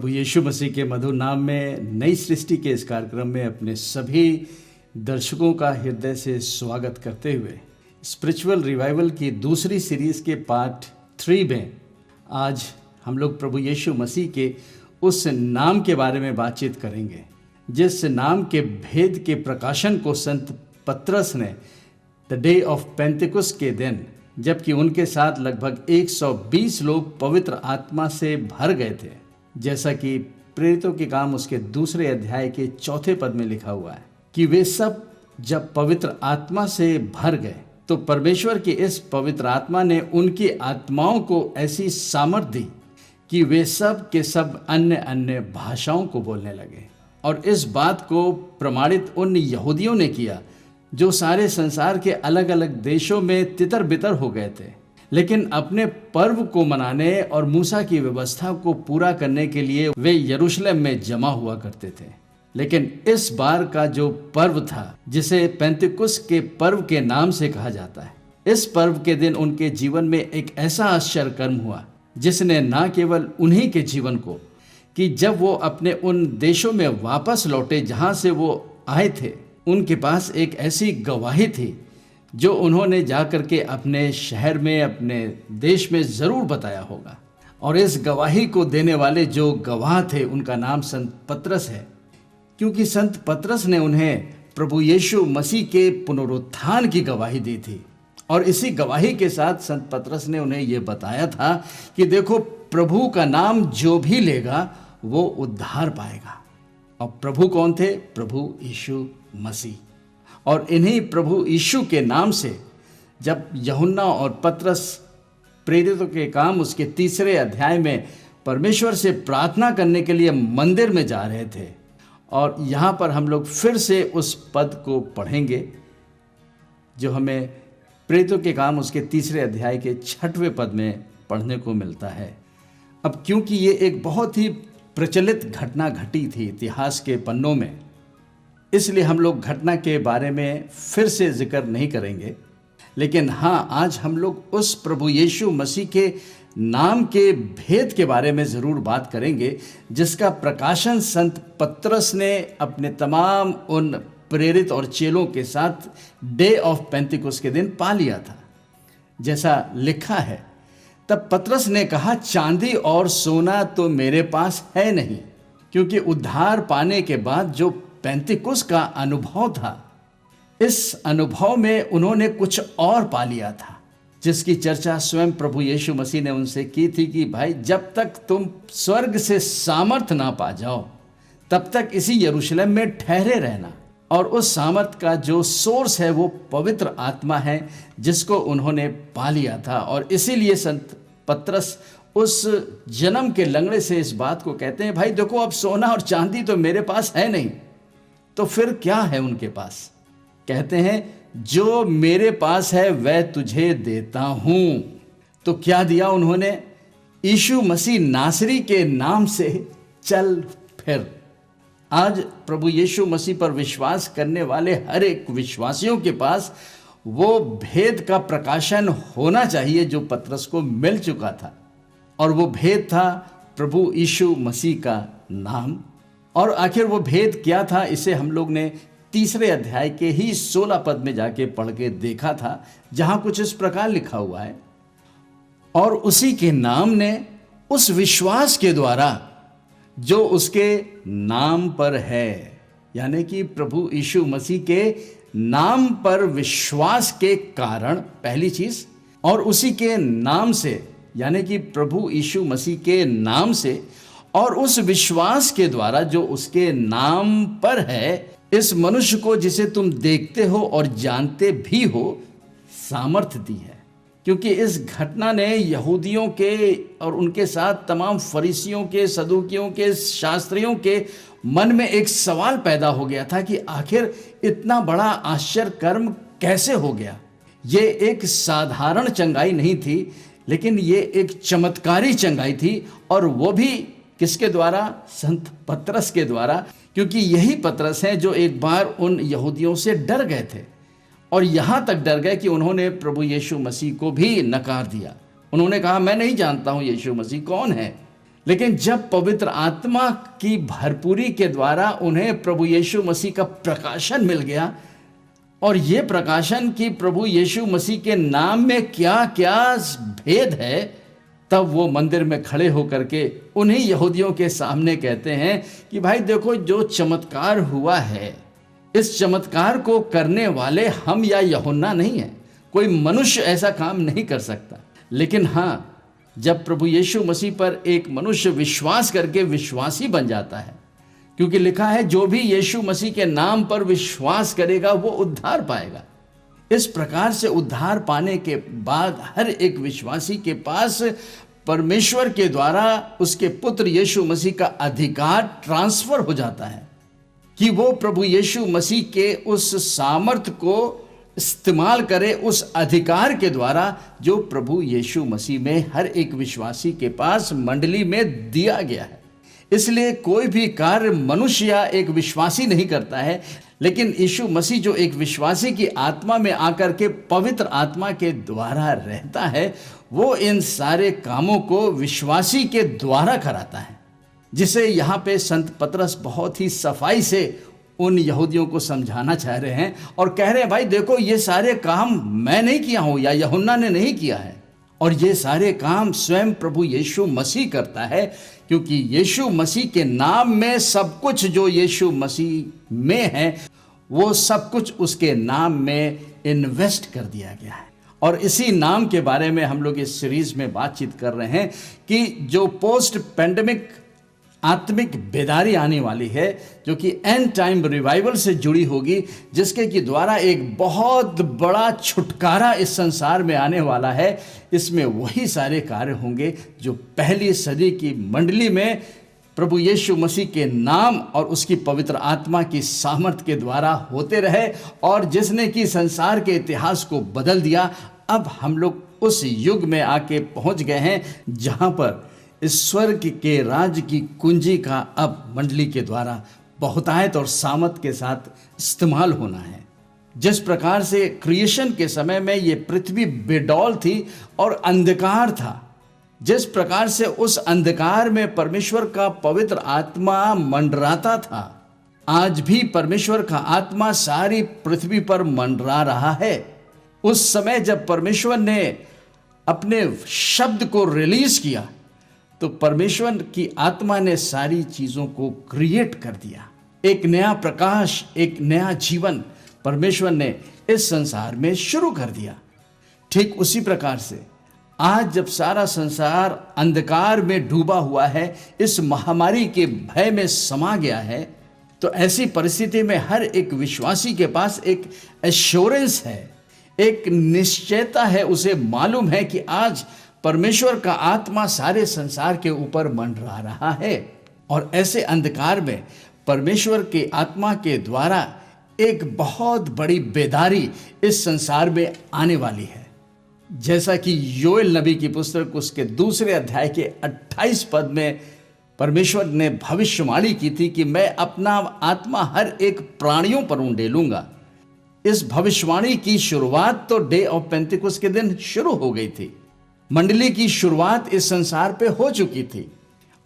प्रभु यीशु मसीह के मधुर नाम में नई सृष्टि के इस कार्यक्रम में अपने सभी दर्शकों का हृदय से स्वागत करते हुए स्पिरिचुअल रिवाइवल की दूसरी सीरीज के पार्ट 3 में आज हम लोग प्रभु यीशु मसीह के उस नाम के बारे में बातचीत करेंगे जिस नाम के भेद के प्रकाशन को संत पतरस ने द डे ऑफ पेंतिकुस्त के दिन, जबकि उनके साथ लगभग 120 लोग पवित्र आत्मा से भर गए थे, जैसा कि प्रेरितों के काम उसके 2 अध्याय के 4 पद में लिखा हुआ है कि वे सब जब पवित्र आत्मा से भर गए तो परमेश्वर की इस पवित्र आत्मा ने उनकी आत्माओं को ऐसी सामर्थ दी कि वे सब के सब अन्य अन्य भाषाओं को बोलने लगे। और इस बात को प्रमाणित उन यहूदियों ने किया जो सारे संसार के अलग अलग देशों में तितर बितर हो गए थे, लेकिन अपने पर्व को मनाने और मूसा की व्यवस्था को पूरा करने के लिए वे यरूशलेम में जमा हुआ करते थे। लेकिन इस बार का जो पर्व था, जिसे पेंतिकुस्त के पर्व के नाम से कहा जाता है, इस पर्व के दिन उनके जीवन में एक ऐसा आश्चर्य कर्म हुआ जिसने न केवल उन्हीं के जीवन को, कि जब वो अपने उन देशों में वापस लौटे जहां से वो आए थे, उनके पास एक ऐसी गवाही थी जो उन्होंने जाकर के अपने शहर में, अपने देश में ज़रूर बताया होगा। और इस गवाही को देने वाले जो गवाह थे उनका नाम संत पतरस है, क्योंकि संत पतरस ने उन्हें प्रभु यीशु मसीह के पुनरुत्थान की गवाही दी थी। और इसी गवाही के साथ संत पतरस ने उन्हें ये बताया था कि देखो, प्रभु का नाम जो भी लेगा वो उद्धार पाएगा। और प्रभु कौन थे? प्रभु यीशु मसीह। और इन्हीं प्रभु यीशु के नाम से जब यूहन्ना और पतरस प्रेरितों के काम उसके 3 अध्याय में परमेश्वर से प्रार्थना करने के लिए मंदिर में जा रहे थे, और यहाँ पर हम लोग फिर से उस पद को पढ़ेंगे जो हमें प्रेरितों के काम उसके 3 अध्याय के 6वें पद में पढ़ने को मिलता है। अब क्योंकि ये एक बहुत ही प्रचलित घटना घटी थी इतिहास के पन्नों में, इसलिए हम लोग घटना के बारे में फिर से जिक्र नहीं करेंगे। लेकिन हाँ, आज हम लोग उस प्रभु यीशु मसीह के नाम के भेद के बारे में ज़रूर बात करेंगे जिसका प्रकाशन संत पतरस ने अपने तमाम उन प्रेरित और चेलों के साथ डे ऑफ पेंतिकुस्त के दिन पा लिया था। जैसा लिखा है, तब पतरस ने कहा, चांदी और सोना तो मेरे पास है नहीं, क्योंकि उद्धार पाने के बाद जो पेंतिकुस्त का अनुभव था, इस अनुभव में उन्होंने कुछ और पा लिया था, जिसकी चर्चा स्वयं प्रभु यीशु मसीह ने उनसे की थी कि भाई, जब तक तुम स्वर्ग से सामर्थ ना पा जाओ तब तक इसी यरूशलेम में ठहरे रहना। और उस सामर्थ का जो सोर्स है वो पवित्र आत्मा है, जिसको उन्होंने पा लिया था। और इसीलिए संत पतरस उस जन्म के लंगड़े से इस बात को कहते हैं, भाई देखो, अब सोना और चांदी तो मेरे पास है नहीं, तो फिर क्या है उनके पास? कहते हैं, जो मेरे पास है वह तुझे देता हूं। तो क्या दिया उन्होंने? यीशु मसीह नासरी के नाम से चल फिर। आज प्रभु यीशु मसीह पर विश्वास करने वाले हर एक विश्वासियों के पास वो भेद का प्रकाशन होना चाहिए जो पतरस को मिल चुका था। और वो भेद था प्रभु यीशु मसीह का नाम। और आखिर वो भेद क्या था, इसे हम लोग ने 3 अध्याय के ही 16 पद में जाके पढ़ के देखा था, जहां कुछ इस प्रकार लिखा हुआ है, और उसी के नाम ने उस विश्वास के द्वारा जो उसके नाम पर है, यानी कि प्रभु यीशु मसीह के नाम पर विश्वास के कारण, पहली चीज, और उसी के नाम से, यानी कि प्रभु यीशु मसीह के नाम से और उस विश्वास के द्वारा जो उसके नाम पर है, इस मनुष्य को जिसे तुम देखते हो और जानते भी हो, सामर्थ दी है। क्योंकि इस घटना ने यहूदियों के और उनके साथ तमाम फरीसियों के, सदूकियों के, शास्त्रियों के मन में एक सवाल पैदा हो गया था कि आखिर इतना बड़ा आश्चर्य कर्म कैसे हो गया। ये एक साधारण चंगाई नहीं थी, लेकिन ये एक चमत्कारी चंगाई थी, और वो भी किसके द्वारा? संत पतरस के द्वारा। क्योंकि यही पतरस हैं जो एक बार उन यहूदियों से डर गए थे, और यहाँ तक डर गए कि उन्होंने प्रभु यीशु मसीह को भी नकार दिया। उन्होंने कहा, मैं नहीं जानता हूँ यीशु मसीह कौन है। लेकिन जब पवित्र आत्मा की भरपूरी के द्वारा उन्हें प्रभु यीशु मसीह का प्रकाशन मिल गया, और ये प्रकाशन कि प्रभु यीशु मसीह के नाम में क्या क्या भेद है, तब वो मंदिर में खड़े होकर के उन्हीं यहूदियों के सामने कहते हैं कि भाई देखो, जो चमत्कार हुआ है, इस चमत्कार को करने वाले हम या यूहन्ना नहीं है। कोई मनुष्य ऐसा काम नहीं कर सकता। लेकिन हाँ, जब प्रभु यीशु मसीह पर एक मनुष्य विश्वास करके विश्वासी बन जाता है, क्योंकि लिखा है जो भी यीशु मसीह के नाम पर विश्वास करेगा वो उद्धार पाएगा। इस प्रकार से उद्धार पाने के बाद हर एक विश्वासी के पास परमेश्वर के द्वारा उसके पुत्र यीशु मसीह का अधिकार ट्रांसफर हो जाता है कि वो प्रभु यीशु मसीह के उस सामर्थ को इस्तेमाल करे, उस अधिकार के द्वारा जो प्रभु यीशु मसीह में हर एक विश्वासी के पास मंडली में दिया गया है। इसलिए कोई भी कार्य मनुष्य या एक विश्वासी नहीं करता है, लेकिन यीशु मसीह जो एक विश्वासी की आत्मा में आकर के पवित्र आत्मा के द्वारा रहता है, वो इन सारे कामों को विश्वासी के द्वारा कराता है, जिसे यहाँ पे संत पतरस बहुत ही सफाई से उन यहूदियों को समझाना चाह रहे हैं और कह रहे हैं, भाई देखो, ये सारे काम मैं नहीं किया हूं या यूहन्ना ने नहीं किया है, और ये सारे काम स्वयं प्रभु यीशु मसीह करता है, क्योंकि यीशु मसीह के नाम में सब कुछ जो यीशु मसीह में है, वो सब कुछ उसके नाम में इन्वेस्ट कर दिया गया है। और इसी नाम के बारे में हम लोग इस सीरीज में बातचीत कर रहे हैं कि जो पोस्ट पेंडेमिक आत्मिक बेदारी आने वाली है, जो कि एंड टाइम रिवाइवल से जुड़ी होगी, जिसके की द्वारा एक बहुत बड़ा छुटकारा इस संसार में आने वाला है। इसमें वही सारे कार्य होंगे जो पहली सदी की मंडली में प्रभु यीशु मसीह के नाम और उसकी पवित्र आत्मा की सामर्थ के द्वारा होते रहे, और जिसने कि संसार के इतिहास को बदल दिया। अब हम लोग उस युग में आके पहुंच गए हैं जहां पर इस स्वर्ग के राज्य की कुंजी का अब मंडली के द्वारा बहुतायत और सामर्थ के साथ इस्तेमाल होना है। जिस प्रकार से क्रिएशन के समय में ये पृथ्वी बेडौल थी और अंधकार था, जिस प्रकार से उस अंधकार में परमेश्वर का पवित्र आत्मा मंडराता था, आज भी परमेश्वर का आत्मा सारी पृथ्वी पर मंडरा रहा है। उस समय जब परमेश्वर ने अपने शब्द को रिलीज किया, तो परमेश्वर की आत्मा ने सारी चीजों को क्रिएट कर दिया। एक नया प्रकाश, एक नया जीवन परमेश्वर ने इस संसार में शुरू कर दिया। ठीक उसी प्रकार से आज जब सारा संसार अंधकार में डूबा हुआ है, इस महामारी के भय में समा गया है, तो ऐसी परिस्थिति में हर एक विश्वासी के पास एक एश्योरेंस है, एक निश्चयता है। उसे मालूम है कि आज परमेश्वर का आत्मा सारे संसार के ऊपर मंडरा रहा है, और ऐसे अंधकार में परमेश्वर के आत्मा के द्वारा एक बहुत बड़ी बेदारी इस संसार में आने वाली है। जैसा कि योएल नबी की पुस्तक उसके 2 अध्याय के 28 पद में परमेश्वर ने भविष्यवाणी की थी कि मैं अपना आत्मा हर एक प्राणियों पर उंडेलूंगा। इस भविष्यवाणी की शुरुआत तो डे ऑफ पेंटिकोस्ट के दिन शुरू हो गई थी। मंडली की शुरुआत इस संसार पे हो चुकी थी,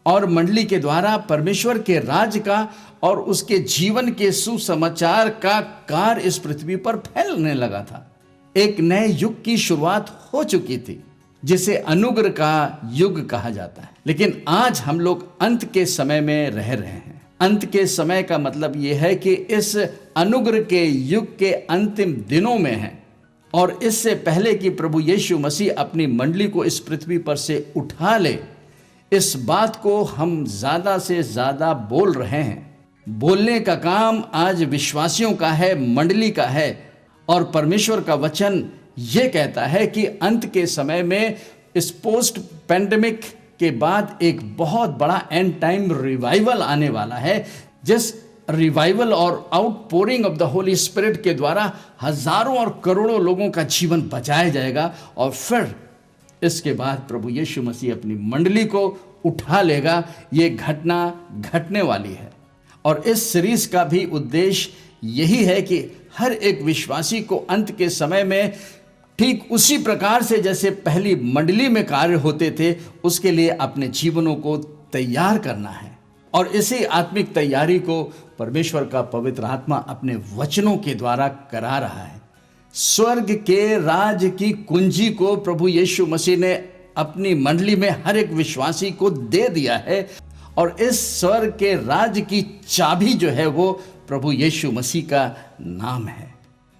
और मंडली के द्वारा परमेश्वर के राज्य का और उसके जीवन के सुसमाचार का कार्य इस पृथ्वी पर फैलने लगा था। एक नए युग की शुरुआत हो चुकी थी, जिसे अनुग्रह का युग कहा जाता है। लेकिन आज हम लोग अंत के समय में रह रहे हैं। अंत के समय का मतलब यह है कि इस अनुग्रह के युग के अंतिम दिनों में है, और इससे पहले कि प्रभु यीशु मसीह अपनी मंडली को इस पृथ्वी पर से उठा ले, इस बात को हम ज्यादा से ज्यादा बोल रहे हैं। बोलने का काम आज विश्वासियों का है, मंडली का है, और परमेश्वर का वचन ये कहता है कि अंत के समय में इस पोस्ट पेंडेमिक के बाद एक बहुत बड़ा एंड टाइम रिवाइवल आने वाला है, जिस रिवाइवल और outpouring of the Holi spirit के द्वारा हजारों और करोड़ों लोगों का जीवन बचाया जाएगा, और फिर इसके बाद प्रभु यीशु मसीह अपनी मंडली को उठा लेगा। ये घटना घटने वाली है, और इस सीरीज का भी उद्देश्य यही है कि हर एक विश्वासी को अंत के समय में ठीक उसी प्रकार से जैसे पहली मंडली में कार्य होते थे, उसके लिए अपने जीवनों को तैयार करना है। और इसी आत्मिक तैयारी को परमेश्वर का पवित्र आत्मा अपने वचनों के द्वारा करा रहा है। स्वर्ग के राज की कुंजी को प्रभु यीशु मसीह ने अपनी मंडली में हर एक विश्वासी को दे दिया है, और इस स्वर्ग के राज की चाबी जो है वो प्रभु यीशु मसीह का नाम है।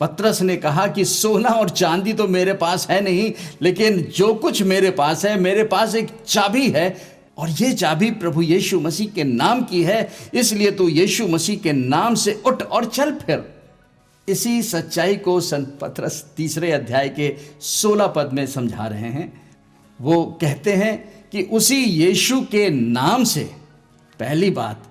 पतरस ने कहा कि सोना और चांदी तो मेरे पास है नहीं, लेकिन जो कुछ मेरे पास है, मेरे पास एक चाबी है, और ये चाबी प्रभु यीशु मसीह के नाम की है। इसलिए तो यीशु मसीह के नाम से उठ और चल फिर। इसी सच्चाई को संत पतरस 3 अध्याय के 16 पद में समझा रहे हैं। वो कहते हैं कि उसी यीशु के नाम से, पहली बात,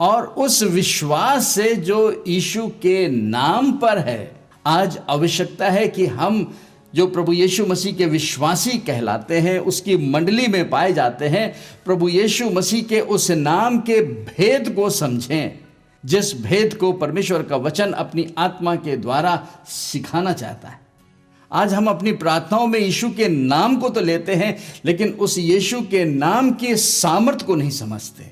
और उस विश्वास से जो यीशु के नाम पर है। आज आवश्यकता है कि हम जो प्रभु यीशु मसीह के विश्वासी कहलाते हैं, उसकी मंडली में पाए जाते हैं, प्रभु यीशु मसीह के उस नाम के भेद को समझें, जिस भेद को परमेश्वर का वचन अपनी आत्मा के द्वारा सिखाना चाहता है। आज हम अपनी प्रार्थनाओं में यीशु के नाम को तो लेते हैं, लेकिन उस यीशु के नाम की सामर्थ को नहीं समझते।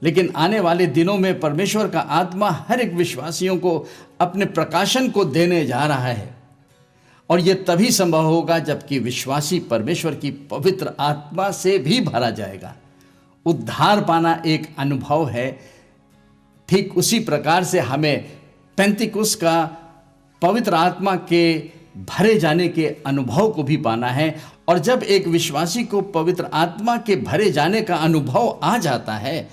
लेकिन आने वाले दिनों में परमेश्वर का आत्मा हर एक विश्वासियों को अपने प्रकाशन को देने जा रहा है, और यह तभी संभव होगा जबकि विश्वासी परमेश्वर की पवित्र आत्मा से भी भरा जाएगा। उद्धार पाना एक अनुभव है, ठीक उसी प्रकार से हमें पेंतिकुस्त का पवित्र आत्मा के भरे जाने के अनुभव को भी पाना है। और जब एक विश्वासी को पवित्र आत्मा के भरे जाने का अनुभव आ जाता है,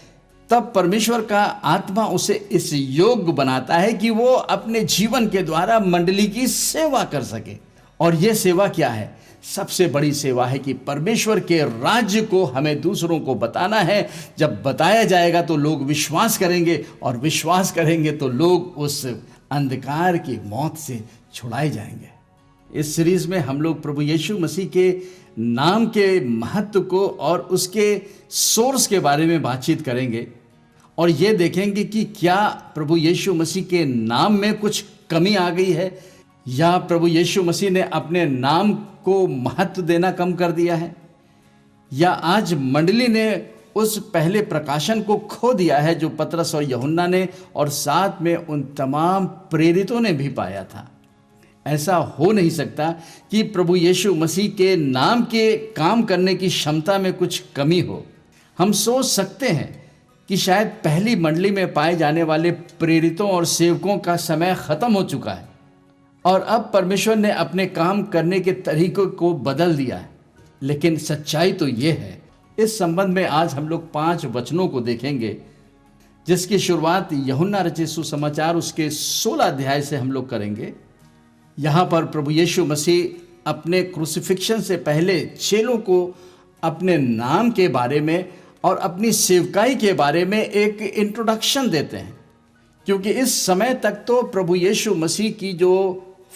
तब परमेश्वर का आत्मा उसे इस योग्य बनाता है कि वो अपने जीवन के द्वारा मंडली की सेवा कर सके। और ये सेवा क्या है? सबसे बड़ी सेवा है कि परमेश्वर के राज्य को हमें दूसरों को बताना है। जब बताया जाएगा तो लोग विश्वास करेंगे, और विश्वास करेंगे तो लोग उस अंधकार की मौत से छुड़ाए जाएंगे। इस सीरीज में हम लोग प्रभु यीशु मसीह के नाम के महत्व को और उसके सोर्स के बारे में बातचीत करेंगे, और ये देखेंगे कि क्या प्रभु यीशु मसीह के नाम में कुछ कमी आ गई है, या प्रभु यीशु मसीह ने अपने नाम को महत्व देना कम कर दिया है, या आज मंडली ने उस पहले प्रकाशन को खो दिया है जो पतरस और यूहन्ना ने और साथ में उन तमाम प्रेरितों ने भी पाया था। ऐसा हो नहीं सकता कि प्रभु यीशु मसीह के नाम के काम करने की क्षमता में कुछ कमी हो। हम सोच सकते हैं कि शायद पहली मंडली में पाए जाने वाले प्रेरितों और सेवकों का समय खत्म हो चुका है, और अब परमेश्वर ने अपने काम करने के तरीकों को बदल दिया है। लेकिन सच्चाई तो ये है। इस संबंध में आज हम लोग 5 वचनों को देखेंगे, जिसकी शुरुआत यूहन्ना रचित सुसमाचार उसके 16 अध्याय से हम लोग करेंगे। यहाँ पर प्रभु यीशु मसीह अपने क्रूसिफिक्शन से पहले चेलों को अपने नाम के बारे में और अपनी सेवकाई के बारे में एक इंट्रोडक्शन देते हैं, क्योंकि इस समय तक तो प्रभु यीशु मसीह की जो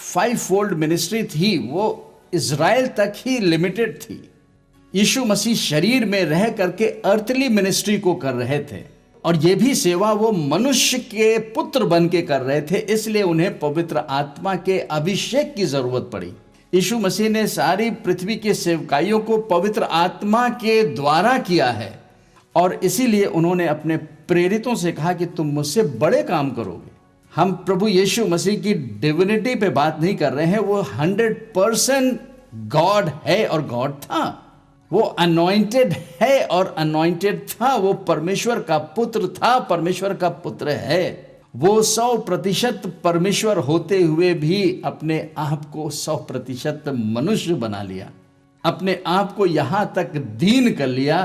5-fold मिनिस्ट्री थी वो इज़राइल तक ही लिमिटेड थी। यीशु मसीह शरीर में रह करके अर्थली मिनिस्ट्री को कर रहे थे, और ये भी सेवा वो मनुष्य के पुत्र बन के कर रहे थे, इसलिए उन्हें पवित्र आत्मा के अभिषेक की जरूरत पड़ी। यीशु मसीह ने सारी पृथ्वी के सेवकाइयों को पवित्र आत्मा के द्वारा किया है, और इसीलिए उन्होंने अपने प्रेरितों से कहा कि तुम मुझसे बड़े काम करोगे। हम प्रभु यीशु मसीह की डिविनिटी पे बात नहीं कर रहे हैं, वो 100% गॉड है और गॉड था। वो अनॉइंटेड है और अनॉइंटेड था। वो परमेश्वर का पुत्र था, परमेश्वर का पुत्र है। वो 100% परमेश्वर होते हुए भी अपने आप को 100% मनुष्य बना लिया, अपने आप को यहाँ तक दीन कर लिया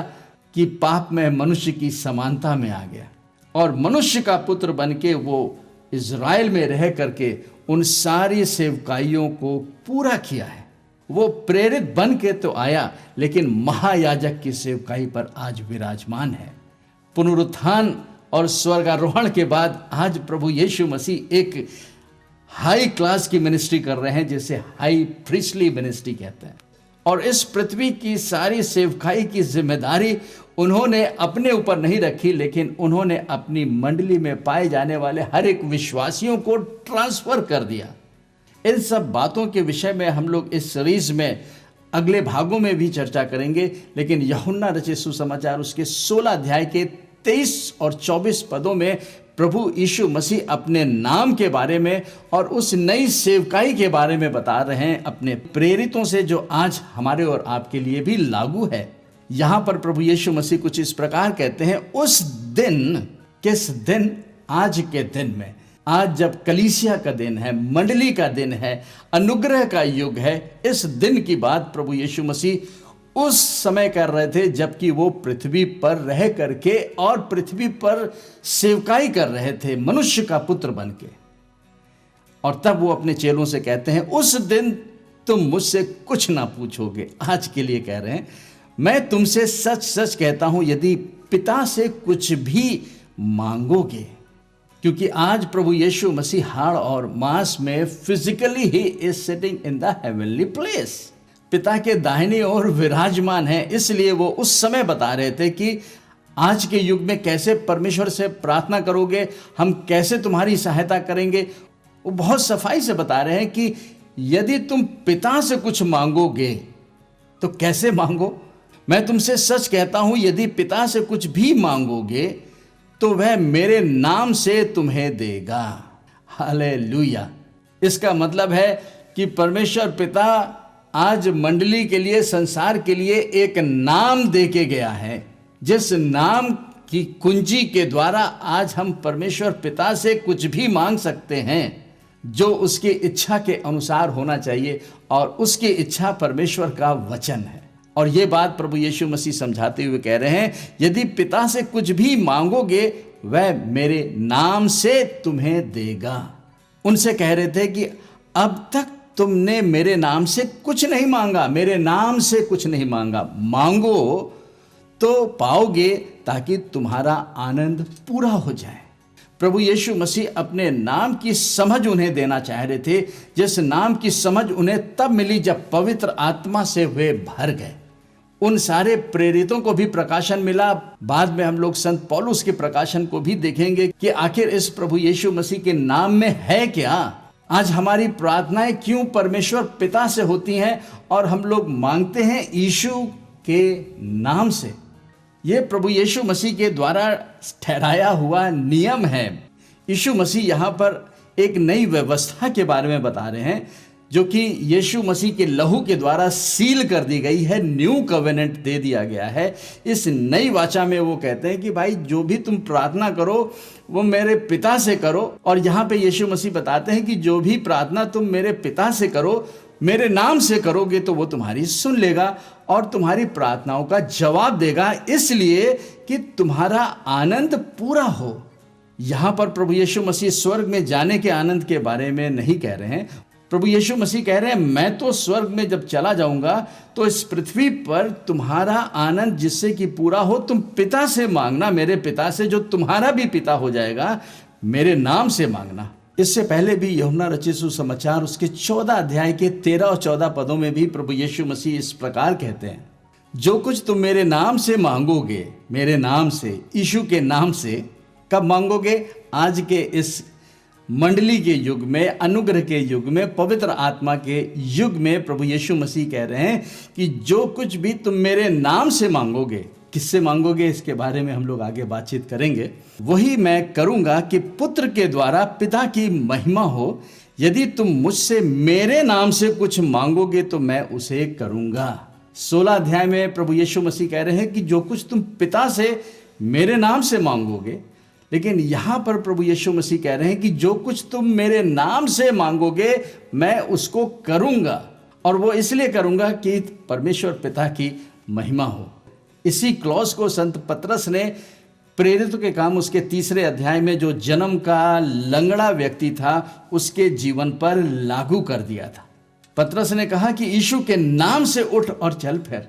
कि पाप में मनुष्य की समानता में आ गया, और मनुष्य का पुत्र बन के वो इज़राइल में रह करके उन सारी सेवकाइयों को पूरा किया है। वो प्रेरित बन के तो आया, लेकिन महायाजक की सेवकाई पर आज विराजमान है। पुनरुत्थान और स्वर्गारोहण के बाद आज प्रभु यीशु मसीह एक हाई क्लास की मिनिस्ट्री कर रहे हैं, जिसे हाई प्रीस्टली मिनिस्ट्री कहते हैं। और इस पृथ्वी की सारी सेवकाई की जिम्मेदारी उन्होंने अपने ऊपर नहीं रखी, लेकिन उन्होंने अपनी मंडली में पाए जाने वाले हर एक विश्वासियों को ट्रांसफर कर दिया। इन सब बातों के विषय में हम लोग इस सीरीज में अगले भागों में भी चर्चा करेंगे, लेकिन यूहन्ना रचित सुसमाचार उसके 16 अध्याय के 23 और 24 पदों में प्रभु यीशु मसीह अपने नाम के बारे में और उस नई सेवकाई के बारे में बता रहे हैं अपने प्रेरितों से, जो आज हमारे और आपके लिए भी लागू है। यहाँ पर प्रभु यीशु मसीह कुछ इस प्रकार कहते हैं, उस दिन, किस दिन? आज के दिन में, आज जब कलीसिया का दिन है, मंडली का दिन है, अनुग्रह का युग है, इस दिन की बात प्रभु यीशु मसीह उस समय कर रहे थे जबकि वो पृथ्वी पर रह करके और पृथ्वी पर सेवकाई कर रहे थे मनुष्य का पुत्र बन के। और तब वो अपने चेलों से कहते हैं, उस दिन तुम मुझसे कुछ ना पूछोगे। आज के लिए कह रहे हैं, मैं तुमसे सच सच कहता हूं, यदि पिता से कुछ भी मांगोगे, क्योंकि आज प्रभु यीशु मसीह हाड़ और मांस में physically he is sitting in the heavenly place, पिता के दाहिने ओर विराजमान है। इसलिए वो उस समय बता रहे थे कि आज के युग में कैसे परमेश्वर से प्रार्थना करोगे, हम कैसे तुम्हारी सहायता करेंगे। वो बहुत सफाई से बता रहे हैं कि यदि तुम पिता से कुछ मांगोगे तो कैसे मांगो। मैं तुमसे सच कहता हूं, यदि पिता से कुछ भी मांगोगे तो वह मेरे नाम से तुम्हें देगा। हालेलुया। इसका मतलब है कि परमेश्वर पिता आज मंडली के लिए, संसार के लिए एक नाम दे के गया है, जिस नाम की कुंजी के द्वारा आज हम परमेश्वर पिता से कुछ भी मांग सकते हैं, जो उसकी इच्छा के अनुसार होना चाहिए, और उसकी इच्छा परमेश्वर का वचन है। और ये बात प्रभु यीशु मसीह समझाते हुए कह रहे हैं, यदि पिता से कुछ भी मांगोगे वह मेरे नाम से तुम्हें देगा। उनसे कह रहे थे कि अब तक तुमने मेरे नाम से कुछ नहीं मांगा, मेरे नाम से कुछ नहीं मांगा, मांगो तो पाओगे ताकि तुम्हारा आनंद पूरा हो जाए। प्रभु यीशु मसीह अपने नाम की समझ उन्हें देना चाह रहे थे, जिस नाम की समझ उन्हें तब मिली जब पवित्र आत्मा से वे भर गए। उन सारे प्रेरितों को भी प्रकाशन मिला। बाद में हम लोग संत पौलुस के प्रकाशन को भी देखेंगे कि आखिर इस प्रभु यीशु मसीह के नाम में है क्या। आज हमारी प्रार्थनाएं क्यों परमेश्वर पिता से होती हैं और हम लोग मांगते हैं यीशु के नाम से। ये प्रभु यीशु मसीह के द्वारा ठहराया हुआ नियम है। यीशु मसीह यहाँ पर एक नई व्यवस्था के बारे में बता रहे हैं, जो कि यीशु मसीह के लहू के द्वारा सील कर दी गई है, न्यू कवेनेंट दे दिया गया है। इस नई वाचा में वो कहते हैं कि भाई जो भी तुम प्रार्थना करो वो मेरे पिता से करो। और यहाँ पे यीशु मसीह बताते हैं कि जो भी प्रार्थना तुम मेरे पिता से करो, मेरे नाम से करोगे तो वो तुम्हारी सुन लेगा और तुम्हारी प्रार्थनाओं का जवाब देगा, इसलिए कि तुम्हारा आनंद पूरा हो। यहाँ पर प्रभु यीशु मसीह स्वर्ग में जाने के आनंद के बारे में नहीं कह रहे हैं। प्रभु यीशु मसीह कह रहे हैं, मैं तो स्वर्ग में जब चला जाऊंगा तो इस पृथ्वी पर तुम्हारा आनंद जिससे कि पूरा हो, तुम पिता से मांगना, मेरे पिता से, जो तुम्हारा भी पिता हो जाएगा, मेरे नाम से मांगना। इससे पहले भी यूहन्ना रचित सुसमाचार उसके 14 अध्याय के 13 और 14 पदों में भी प्रभु यीशु मसीह इस प्रकार कहते हैं, जो कुछ तुम मेरे नाम से मांगोगे, मेरे नाम से, यीशु के नाम से, कब मांगोगे? आज के इस मंडली के युग में, अनुग्रह के युग में, पवित्र आत्मा के युग में प्रभु यीशु मसीह कह रहे हैं कि जो कुछ भी तुम मेरे नाम से मांगोगे, किससे मांगोगे इसके बारे में हम लोग आगे बातचीत करेंगे, वही मैं करूंगा कि पुत्र के द्वारा पिता की महिमा हो। यदि तुम मुझसे मेरे नाम से कुछ मांगोगे तो मैं उसे करूंगा। 16 अध्याय में प्रभु यीशु मसीह कह रहे हैं कि जो कुछ तुम पिता से मेरे नाम से मांगोगे, लेकिन यहां पर प्रभु यीशु मसीह कह रहे हैं कि जो कुछ तुम मेरे नाम से मांगोगे मैं उसको करूंगा, और वो इसलिए करूंगा कि परमेश्वर पिता की महिमा हो। इसी क्लॉज को संत पतरस ने प्रेरितों के काम उसके 3 अध्याय में जो जन्म का लंगड़ा व्यक्ति था उसके जीवन पर लागू कर दिया था। पतरस ने कहा कि यीशु के नाम से उठ और चल फिर,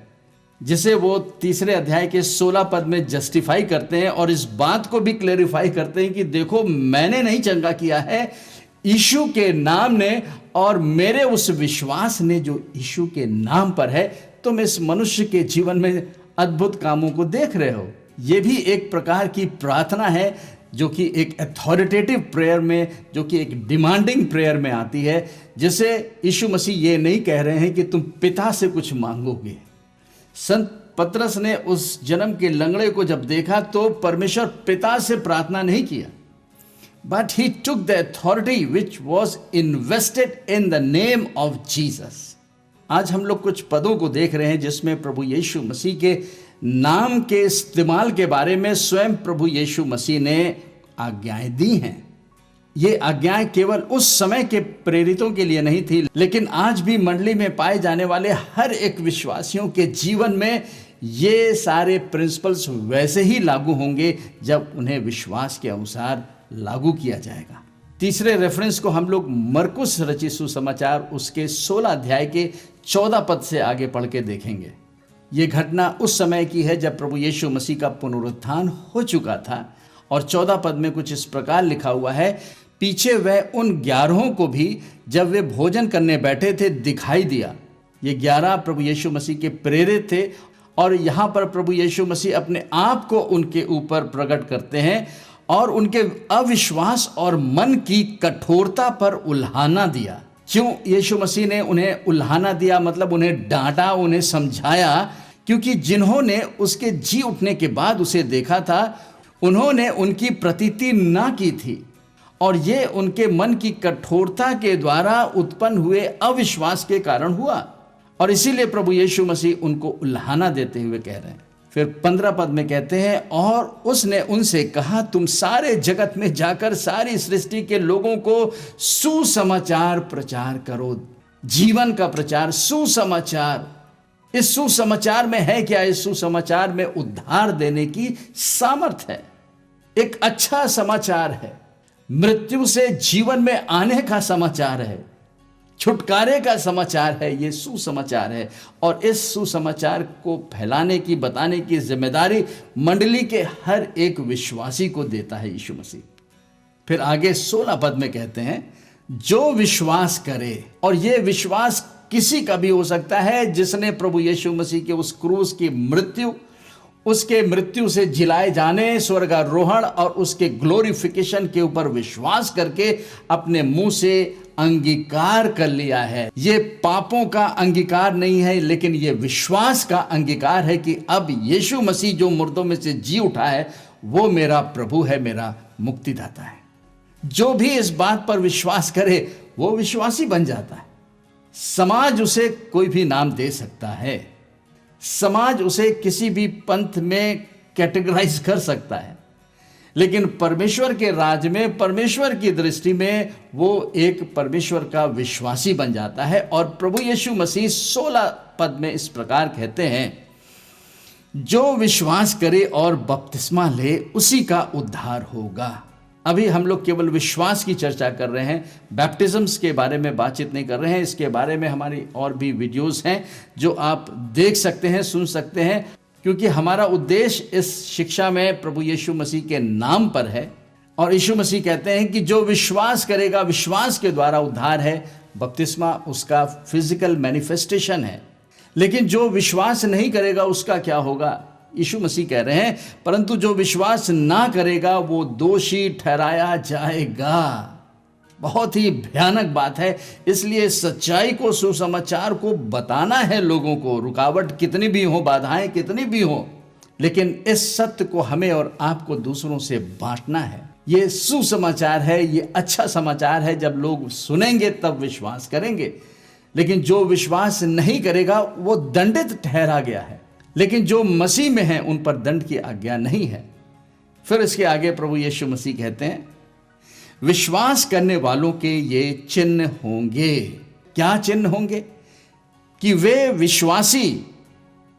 जिसे वो 3 अध्याय के 16 पद में जस्टिफाई करते हैं और इस बात को भी क्लेरिफाई करते हैं कि देखो, मैंने नहीं चंगा किया है, यीशु के नाम ने और मेरे उस विश्वास ने जो यीशु के नाम पर है। तुम इस मनुष्य के जीवन में अद्भुत कामों को देख रहे हो। ये भी एक प्रकार की प्रार्थना है जो कि एक अथॉरिटेटिव प्रेयर में, जो कि एक डिमांडिंग प्रेयर में आती है, जिसे यीशु मसीह ये नहीं कह रहे हैं कि तुम पिता से कुछ मांगोगे। संत पतरस ने उस जन्म के लंगड़े को जब देखा तो परमेश्वर पिता से प्रार्थना नहीं किया, but he took the authority which was invested in the name of Jesus. आज हम लोग कुछ पदों को देख रहे हैं जिसमें प्रभु यीशु मसीह के नाम के इस्तेमाल के बारे में स्वयं प्रभु यीशु मसीह ने आज्ञाएं दी हैं। ये आज्ञाएं केवल उस समय के प्रेरितों के लिए नहीं थी, लेकिन आज भी मंडली में पाए जाने वाले हर एक विश्वासियों के जीवन में ये सारे प्रिंसिपल्स वैसे ही लागू होंगे जब उन्हें विश्वास के अनुसार लागू किया जाएगा। तीसरे रेफरेंस को हम लोग मरकुस रचित सुसमाचार उसके 16 अध्याय के 14 पद से आगे पढ़ के देखेंगे। ये घटना उस समय की है जब प्रभु यीशु मसीह का पुनरुत्थान हो चुका था, और 14 पद में कुछ इस प्रकार लिखा हुआ है, पीछे वह उन 11 को भी जब वे भोजन करने बैठे थे दिखाई दिया। ये 11 प्रभु यीशु मसीह के प्रेरित थे, और यहाँ पर प्रभु यीशु मसीह अपने आप को उनके ऊपर प्रकट करते हैं और उनके अविश्वास और मन की कठोरता पर उल्हाना दिया। क्यों यीशु मसीह ने उन्हें उल्हाना दिया, मतलब उन्हें डांटा, उन्हें समझाया? क्योंकि जिन्होंने उसके जी उठने के बाद उसे देखा था, उन्होंने उनकी प्रतीति ना की थी, और ये उनके मन की कठोरता के द्वारा उत्पन्न हुए अविश्वास के कारण हुआ, और इसीलिए प्रभु यीशु मसीह उनको उल्हाना देते हुए कह रहे हैं। फिर 15 पद में कहते हैं, और उसने उनसे कहा, तुम सारे जगत में जाकर सारी सृष्टि के लोगों को सुसमाचार प्रचार करो। जीवन का प्रचार, सुसमाचार। इस सुसमाचार में है क्या? इस सुसमाचार में उद्धार देने की सामर्थ है, एक अच्छा समाचार है, मृत्यु से जीवन में आने का समाचार है, छुटकारे का समाचार है। ये सुसमाचार है, और इस सुसमाचार को फैलाने की, बताने की जिम्मेदारी मंडली के हर एक विश्वासी को देता है यीशु मसीह। फिर आगे 16 पद में कहते हैं, जो विश्वास करे, और ये विश्वास किसी का भी हो सकता है जिसने प्रभु यीशु मसीह के उस क्रूस की मृत्यु, उसके मृत्यु से जिलाए जाने, स्वर्गारोहण और उसके ग्लोरिफिकेशन के ऊपर विश्वास करके अपने मुंह से अंगीकार कर लिया है। ये पापों का अंगीकार नहीं है, लेकिन ये विश्वास का अंगीकार है कि अब यीशु मसीह जो मुर्दों में से जी उठा है, वो मेरा प्रभु है, मेरा मुक्तिदाता है। जो भी इस बात पर विश्वास करे वो विश्वासी बन जाता है। समाज उसे कोई भी नाम दे सकता है, समाज उसे किसी भी पंथ में कैटेगराइज कर सकता है, लेकिन परमेश्वर के राज में, परमेश्वर की दृष्टि में वो एक परमेश्वर का विश्वासी बन जाता है। और प्रभु यीशु मसीह 16 पद में इस प्रकार कहते हैं, जो विश्वास करे और बपतिस्मा ले उसी का उद्धार होगा। अभी हम लोग केवल विश्वास की चर्चा कर रहे हैं, बैप्टिज्म्स के बारे में बातचीत नहीं कर रहे हैं। इसके बारे में हमारी और भी वीडियोस हैं जो आप देख सकते हैं, सुन सकते हैं, क्योंकि हमारा उद्देश्य इस शिक्षा में प्रभु यीशु मसीह के नाम पर है। और यीशु मसीह कहते हैं कि जो विश्वास करेगा, विश्वास के द्वारा उद्धार है। बपतिस्मा उसका फिजिकल मैनिफेस्टेशन है, लेकिन जो विश्वास नहीं करेगा उसका क्या होगा? यीशु मसीह कह रहे हैं, परंतु जो विश्वास ना करेगा वो दोषी ठहराया जाएगा। बहुत ही भयानक बात है। इसलिए सच्चाई को, सुसमाचार को बताना है लोगों को, रुकावट कितनी भी हो, बाधाएं कितनी भी हो, लेकिन इस सत्य को हमें और आपको दूसरों से बांटना है। ये सुसमाचार है, ये अच्छा समाचार है। जब लोग सुनेंगे तब विश्वास करेंगे, लेकिन जो विश्वास नहीं करेगा वो दंडित ठहरा गया है। लेकिन जो मसीह में है उन पर दंड की आज्ञा नहीं है। फिर इसके आगे प्रभु यीशु मसीह कहते हैं, विश्वास करने वालों के ये चिन्ह होंगे। क्या चिन्ह होंगे? कि वे विश्वासी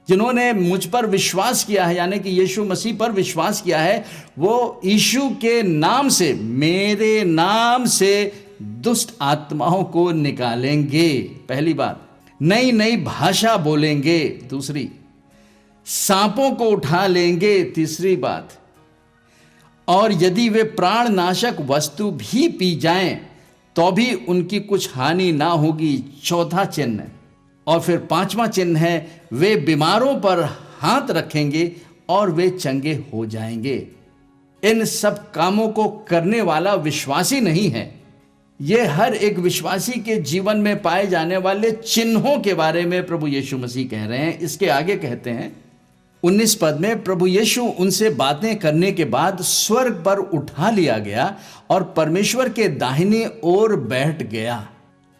जिन्होंने मुझ पर विश्वास किया है, यानी कि यीशु मसीह पर विश्वास किया है, वो यीशु के नाम से, मेरे नाम से दुष्ट आत्माओं को निकालेंगे। पहली बात, नई नई भाषा बोलेंगे। दूसरी, सांपों को उठा लेंगे। तीसरी बात, और यदि वे प्राणनाशक वस्तु भी पी जाएं तो भी उनकी कुछ हानि ना होगी। चौथा चिन्ह, और फिर पांचवा चिन्ह है, वे बीमारों पर हाथ रखेंगे और वे चंगे हो जाएंगे। इन सब कामों को करने वाला विश्वासी नहीं है। ये हर एक विश्वासी के जीवन में पाए जाने वाले चिन्हों के बारे में प्रभु यीशु मसीह कह रहे हैं। इसके आगे कहते हैं 19 पद में, प्रभु यीशु उनसे बातें करने के बाद स्वर्ग पर उठा लिया गया और परमेश्वर के दाहिने ओर बैठ गया।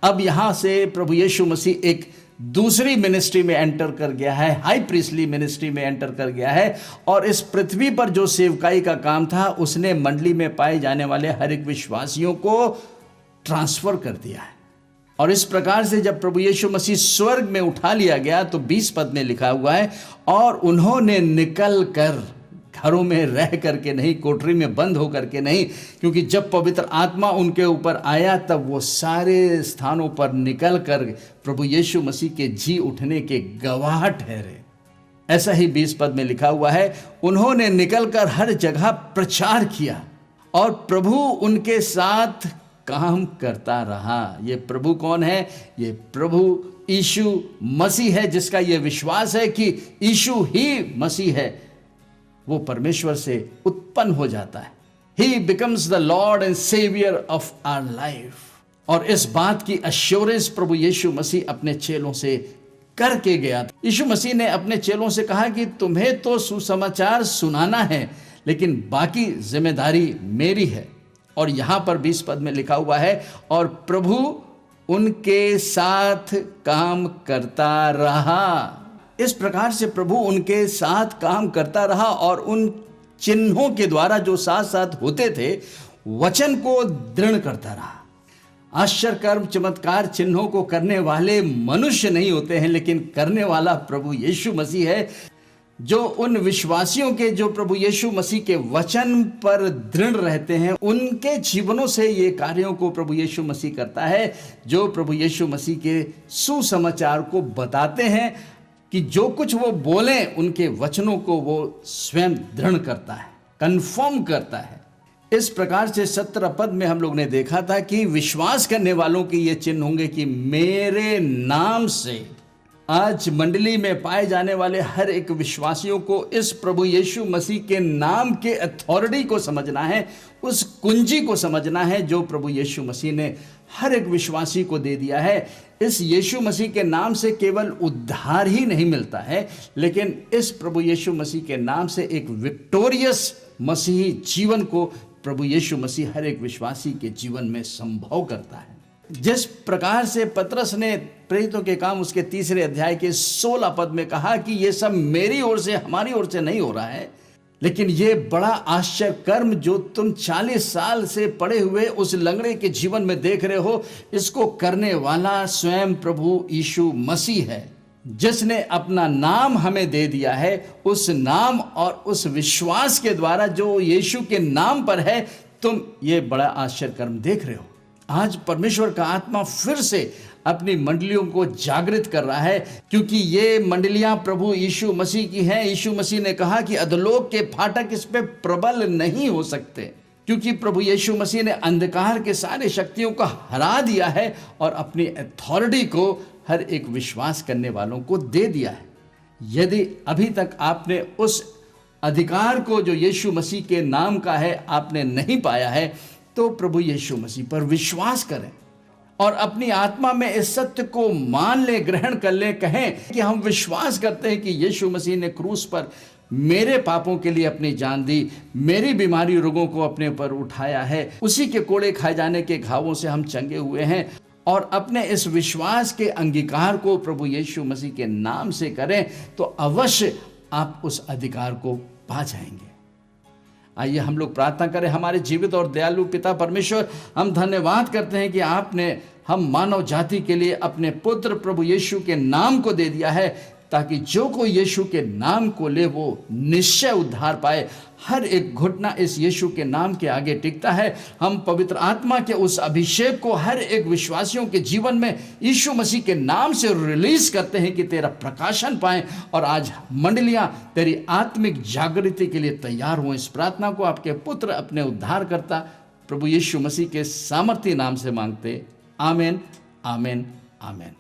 अब यहां से प्रभु यीशु मसीह एक दूसरी मिनिस्ट्री में एंटर कर गया है, हाई प्रीस्टली मिनिस्ट्री में एंटर कर गया है, और इस पृथ्वी पर जो सेवकाई का काम था उसने मंडली में पाए जाने वाले हर एक विश्वासियों को ट्रांसफर कर दिया है। और इस प्रकार से जब प्रभु यीशु मसीह स्वर्ग में उठा लिया गया तो 20 पद में लिखा हुआ है, और उन्होंने निकल कर, घरों में रह करके नहीं, कोठरी में बंद होकर के नहीं, क्योंकि जब पवित्र आत्मा उनके ऊपर आया तब वो सारे स्थानों पर निकल कर प्रभु यीशु मसीह के जी उठने के गवाह ठहरे। ऐसा ही 20 पद में लिखा हुआ है, उन्होंने निकलकर हर जगह प्रचार किया और प्रभु उनके साथ काम करता रहा। ये प्रभु कौन है? ये प्रभु यीशु मसीह है, जिसका ये विश्वास है कि यीशु ही मसीह है, वो परमेश्वर से उत्पन्न हो जाता है। He becomes the Lord and Savior of our life। और इस बात की अश्योरेंस प्रभु यीशु मसीह अपने चेलों से करके गया था। यीशु मसीह ने अपने चेलों से कहा कि तुम्हें तो सुसमाचार सुनाना है, लेकिन बाकी जिम्मेदारी मेरी है। और यहां पर 20 पद में लिखा हुआ है, और प्रभु उनके साथ काम करता रहा। इस प्रकार से प्रभु उनके साथ काम करता रहा और उन चिन्हों के द्वारा जो साथ साथ होते थे वचन को दृढ़ करता रहा। आश्चर्य कर्म चमत्कार चिन्हों को करने वाले मनुष्य नहीं होते हैं, लेकिन करने वाला प्रभु यीशु मसीह है, जो उन विश्वासियों के जो प्रभु यीशु मसीह के वचन पर दृढ़ रहते हैं उनके जीवनों से ये कार्यों को प्रभु यीशु मसीह करता है, जो प्रभु यीशु मसीह के सुसमाचार को बताते हैं कि जो कुछ वो बोले उनके वचनों को वो स्वयं दृढ़ करता है, कंफर्म करता है। इस प्रकार से 17 पद में हम लोग ने देखा था कि विश्वास करने वालों के ये चिन्ह होंगे कि मेरे नाम से। आज मंडली में पाए जाने वाले हर एक विश्वासियों को इस प्रभु यीशु मसीह के नाम के अथॉरिटी को समझना है, उस कुंजी को समझना है जो प्रभु यीशु मसीह ने हर एक विश्वासी को दे दिया है। इस यीशु मसीह के नाम से केवल उद्धार ही नहीं मिलता है, लेकिन इस प्रभु यीशु मसीह के नाम से एक विक्टोरियस मसीही जीवन को प्रभु यीशु मसीह हर एक विश्वासी के जीवन में संभव करता है। जिस प्रकार से पतरस ने प्रेरितों के काम उसके 3 अध्याय के 16 पद में कहा कि ये सब मेरी ओर से, हमारी ओर से नहीं हो रहा है, लेकिन ये बड़ा आश्चर्य कर्म जो तुम 40 साल से पड़े हुए उस लंगड़े के जीवन में देख रहे हो, इसको करने वाला स्वयं प्रभु यीशु मसीह है, जिसने अपना नाम हमें दे दिया है। उस नाम और उस विश्वास के द्वारा जो यीशु के नाम पर है, तुम ये बड़ा आश्चर्य कर्म देख रहे हो। आज परमेश्वर का आत्मा फिर से अपनी मंडलियों को जागृत कर रहा है, क्योंकि ये मंडलियां प्रभु यीशु मसीह की हैं। यीशु मसीह ने कहा कि अधोलोक के फाटक इस पे प्रबल नहीं हो सकते, क्योंकि प्रभु यीशु मसीह ने अंधकार के सारे शक्तियों को हरा दिया है और अपनी अथॉरिटी को हर एक विश्वास करने वालों को दे दिया है। यदि अभी तक आपने उस अधिकार को जो यीशु मसीह के नाम का है आपने नहीं पाया है, तो प्रभु यीशु मसीह पर विश्वास करें और अपनी आत्मा में इस सत्य को मान ले, ग्रहण कर ले, कहें कि हम विश्वास करते हैं कि यीशु मसीह ने क्रूस पर मेरे पापों के लिए अपनी जान दी, मेरी बीमारी रोगों को अपने पर उठाया है, उसी के कोड़े खाए जाने के घावों से हम चंगे हुए हैं। और अपने इस विश्वास के अंगीकार को प्रभु यीशु मसीह के नाम से करें तो अवश्य आप उस अधिकार को पा जाएंगे। आइए हम लोग प्रार्थना करें। हमारे जीवित और दयालु पिता परमेश्वर, हम धन्यवाद करते हैं कि आपने हम मानव जाति के लिए अपने पुत्र प्रभु यीशु के नाम को दे दिया है, ताकि जो कोई यीशु के नाम को ले वो निश्चय उद्धार पाए। हर एक घुटना इस यीशु के नाम के आगे टिकता है। हम पवित्र आत्मा के उस अभिषेक को हर एक विश्वासियों के जीवन में यीशु मसीह के नाम से रिलीज करते हैं कि तेरा प्रकाशन पाएं और आज मंडलियां तेरी आत्मिक जागृति के लिए तैयार हों। इस प्रार्थना को आपके पुत्र अपने उद्धारकर्ता प्रभु यीशु मसीह के सामर्थी नाम से मांगते, आमीन, आमीन, आमीन।